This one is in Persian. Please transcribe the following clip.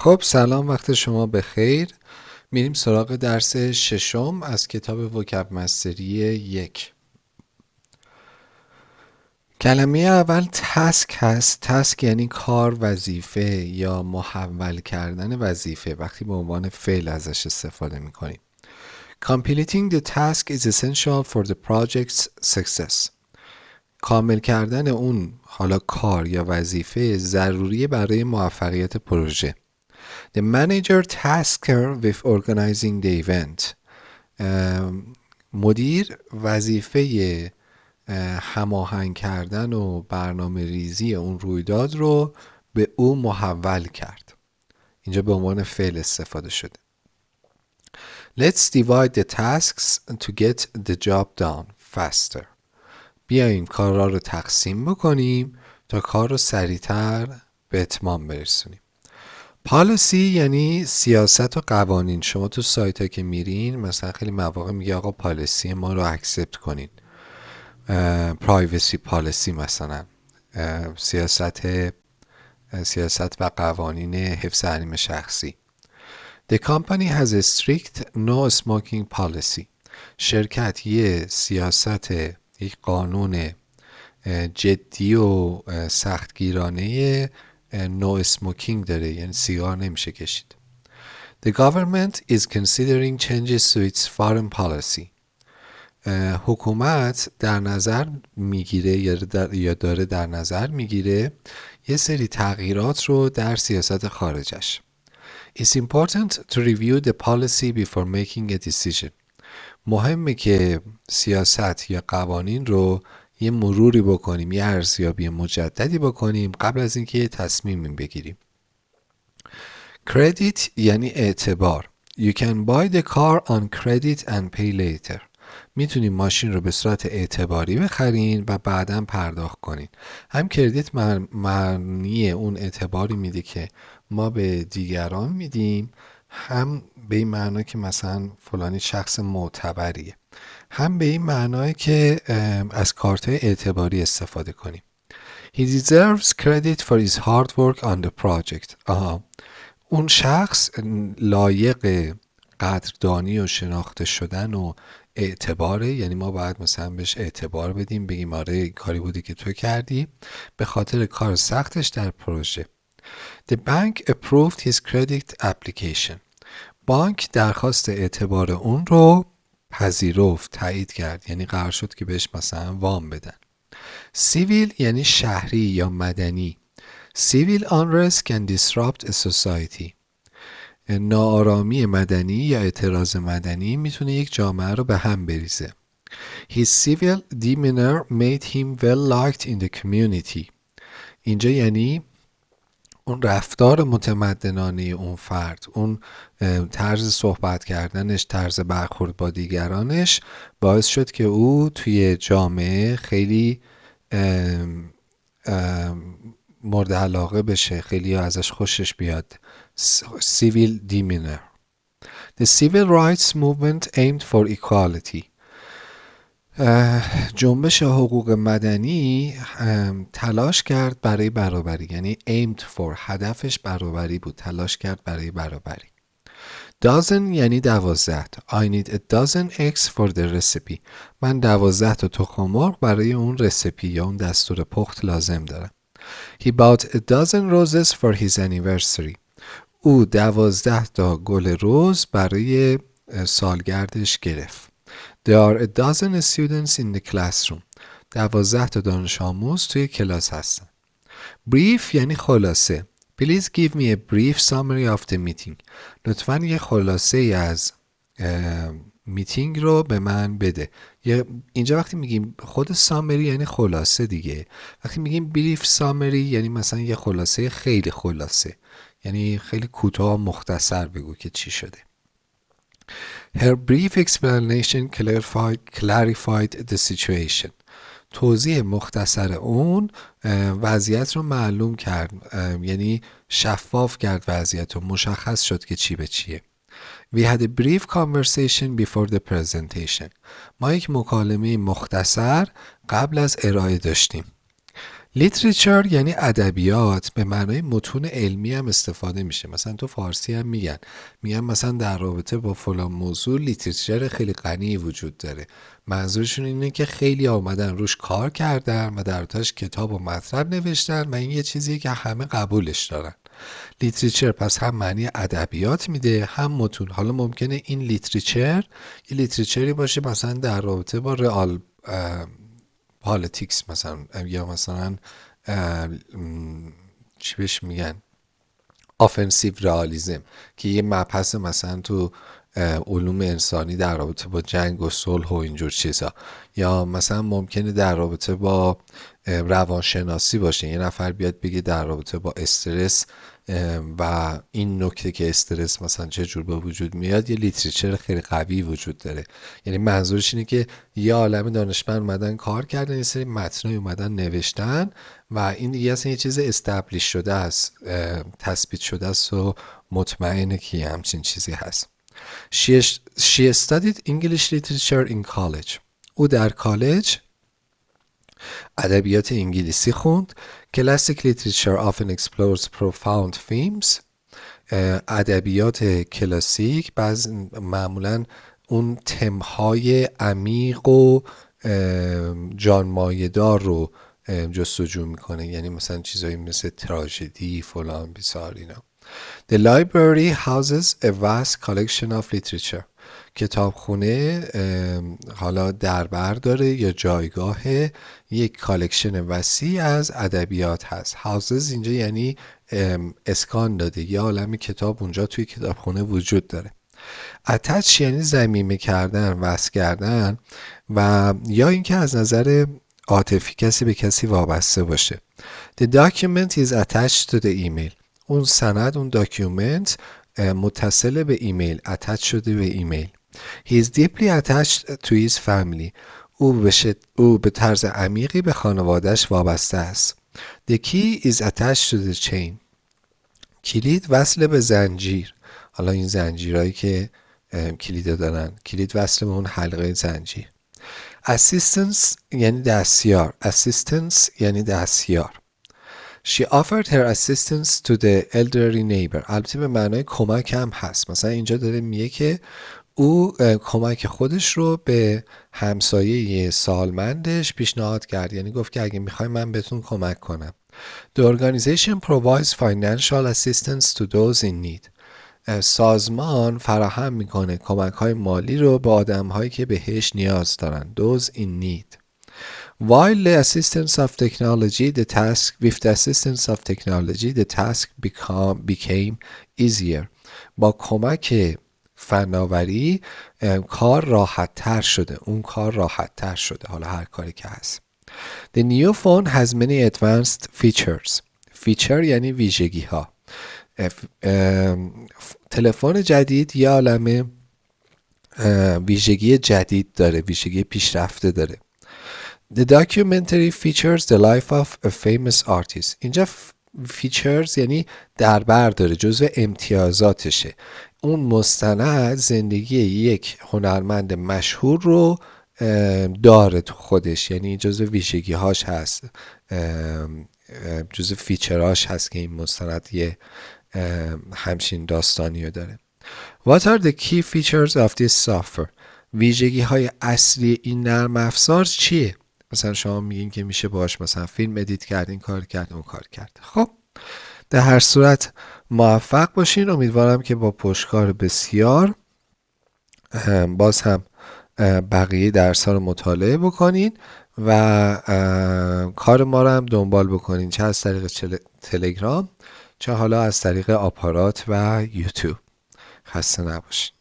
خب سلام، وقت شما بخیر. میریم سراغ درس ششم از کتاب وکب مستری 1. کلمه اول تسک هست. تسک یعنی کار، وظیفه یا محول کردن وظیفه وقتی به عنوان فعل ازش استفاده میکنیم. Completing the task is essential for the project's success. کامل کردن اون حالا کار یا وظیفه ضروریه برای موفقیت پروژه. The manager tasked her with organizing the event. مدیر وظیفه هماهنگ کردن و برنامه ریزی اون رویداد رو به او محول کرد. اینجا به عنوان فعل استفاده شده. Let's divide the tasks to get the job done faster. بیاییم کارها رو تقسیم بکنیم تا کار رو سریعتر به اتمام برسونیم. پالیسی یعنی سیاست و قوانین. شما تو سایت ها که میرین مثلا خیلی مواقع میگه آقا پالیسی ما رو اکسپت کنین. پرایوسی پالیسی مثلا سیاست و قوانین حفظ حریم شخصی. The company has a strict no smoking policy. شرکت یه سیاست، یک قانون جدی و سختگیرانه نو اسموکینگ داره، یعنی سیگار نمیشه کشید. The government is considering changes to its foreign policy. حکومت در نظر میگیره یا داره در نظر میگیره یه سری تغییرات رو در سیاست خارجش. It's important to review the policy before making a decision. مهمه که سیاست یا قوانین رو یه مروری بکنیم، یه ارزیابی مجددی بکنیم قبل از اینکه یه تصمیمی بگیریم. Credit یعنی اعتبار. You can buy the car on credit and pay later. میتونیم ماشین رو به صورت اعتباری بخرین و بعداً پرداخت کنین. هم کردیت معنی اون اعتباری میده که ما به دیگران میدیم، هم به این معنی که مثلا فلانی شخص معتبریه، هم به این معنی که از کارت‌های اعتباری استفاده کنیم. He deserves credit for his hard work on the project. اون شخص لایق قدردانی و شناخته شدن و اعتباره، یعنی ما باید مثلا بهش اعتبار بدیم، بگیم آره کاری بودی که تو کردی به خاطر کار سختش در پروژه. The bank approved his credit application. بانک درخواست اعتبار اون رو پذیرفت، تایید کرد، یعنی قرار شد که بهش مثلا وام بدن. Civil یعنی شهری یا مدنی. Civil unrest can disrupt a society. ناآرامی مدنی یا اعتراض مدنی میتونه یک جامعه رو به هم بریزه. His civil demeanor made him well liked in the community. اینجا یعنی اون رفتار متمدنانه اون فرد، اون طرز صحبت کردنش، طرز برخورد با دیگرانش باعث شد که او توی جامعه خیلی مورد علاقه بشه، خیلی ازش خوشش بیاد. Civil demeanor. The civil rights movement aimed for equality. جنبش حقوق مدنی تلاش کرد برای برابری، یعنی aimed for، هدفش برابری بود، تلاش کرد برای برابری. Dozen یعنی 12. I need a dozen eggs for the recipe. من 12 تا تخم مرغ برای اون رسیپی یا اون دستور پخت لازم دارم. He bought a dozen roses for his anniversary. او 12 تا گل رز برای سالگردش گرفت. There are a dozen students in the classroom. 12 تا دانش آموز توی کلاس هستن. Brief یعنی خلاصه. Please give me a brief summary of the meeting. لطفاً یه خلاصه از میتینگ رو به من بده. اینجا وقتی میگیم خود سامری یعنی خلاصه دیگه. وقتی میگیم brief summary یعنی مثلا یه خلاصه خیلی خلاصه، یعنی خیلی کوتاه و مختصر بگو که چی شده. Her brief explanation clarified the situation. توضیح مختصر اون وضعیت رو معلوم کرد، یعنی شفاف کرد وضعیت رو، مشخص شد که چی به چیه. We had a brief conversation before the presentation. ما یک مکالمه مختصر قبل از ارائه داشتیم. لیتریچر یعنی ادبیات، به معنای متون علمی هم استفاده میشه. مثلا تو فارسی هم میگن مثلا در رابطه با فلان موضوع لیتریچر خیلی غنی وجود داره. منظورشون اینه که خیلی آمدن روش کار کردن و در تاش کتاب و مطلب نوشتن و این یه چیزیه که همه قبولش دارن. لیتریچر پس هم معنی ادبیات میده هم متون. حالا ممکنه این لیتریچر یه لیتریچری باشه مثلا در رابطه با رئال پالیتیکس مثلا، یا مثلا چی بهش میگن آفنسیو رئالیسم که یه مبحث مثلا تو علوم انسانی در رابطه با جنگ و صلح و اینجور چیزا، یا مثلا ممکنه در رابطه با روانشناسی باشه، یه نفر بیاد بگه در رابطه با استرس و این نکته که استرس مثلا چه جور به وجود میاد، یه لیتریچر خیلی قوی وجود داره. یعنی منظورش اینه که یه عالم دانشمند اومدن کار کردن، یه سری متنای اومدن نوشتن و این دیگه اصلا یه چیز استبلیش شده است، تثبیت شده است و مطمئنه که همچین چیزی هست. She studied English literature in college. او در کالج ادبیات انگلیسی خوند. Classic literature often explores profound themes. ادبیات کلاسیک معمولا اون تمهای عمیق و جانمایه‌دار رو جستجو میکنه، یعنی مثلا چیزایی مثل تراژدی فلان بیسار اینا. The library houses a vast collection of literature. کتابخونه حالا دربر داره یا جایگاه یک کالکشن وسیع از ادبیات هست. houses اینجا یعنی اسکان داده، یه عالم کتاب اونجا توی کتابخونه وجود داره. attach یعنی ضمیمه کردن، وصل کردن و یا اینکه از نظر عاطفی کسی به کسی وابسته باشه. The document is attached to the email. اون سند، اون داکیومنت متصل به ایمیل، اتچ شده به ایمیل. He is deeply attached to his family. او به طرز عمیقی به خانوادهش وابسته است. The key is attached to the chain. کلید وصل به زنجیر. حالا این زنجیرهایی که کلید دارن، کلید وصل به اون حلقه زنجیر. Assistance یعنی دستیار. Assistance یعنی دستیار. She offered her assistance to the elderly neighbor. البته به معنای کمک هم هست. مثلا اینجا داره میگه که او کمک خودش رو به همسایه سالمندش پیشنهاد کرد، یعنی گفت که اگه میخوای من بهتون کمک کنم. The organization provides financial assistance to those in need. سازمان فراهم میکنه کمک های مالی رو به آدم هایی که بهش نیاز دارن. Those in need. While the assistance of technology, with the assistance of technology, the task became easier. با کمک فناوری کار راحت تر شده. اون کار راحت تر شده. حالا هر کاری که هست. The new phone has many advanced features. Feature یعنی ویژگی ها. تلفن جدید یه عالمه ویژگی جدید داره، ویژگی پیشرفته داره. The documentary features the life of a famous artist. اینجا features یعنی دربر داره، جزو امتیازاتشه. اون مستند زندگی یک هنرمند مشهور رو داره تو خودش، یعنی جزو ویژگی هاش هست، جزو فیچراش هست که این مستند یه همچین داستانی رو داره. What are the key features of this software? ویژگی های اصلی این نرم افزار چیه؟ مثلا شما میگین که میشه باش مثلا فیلم ادیت کرد، این کار کرد، اون کار کرد. خب در هر صورت موفق باشین. امیدوارم که با پشتکار بسیار باز هم بقیه درس ها رو مطالعه بکنین و کار ما رو هم دنبال بکنین، چه از طریق تلگرام چه حالا از طریق آپارات و یوتیوب. خسته نباشین.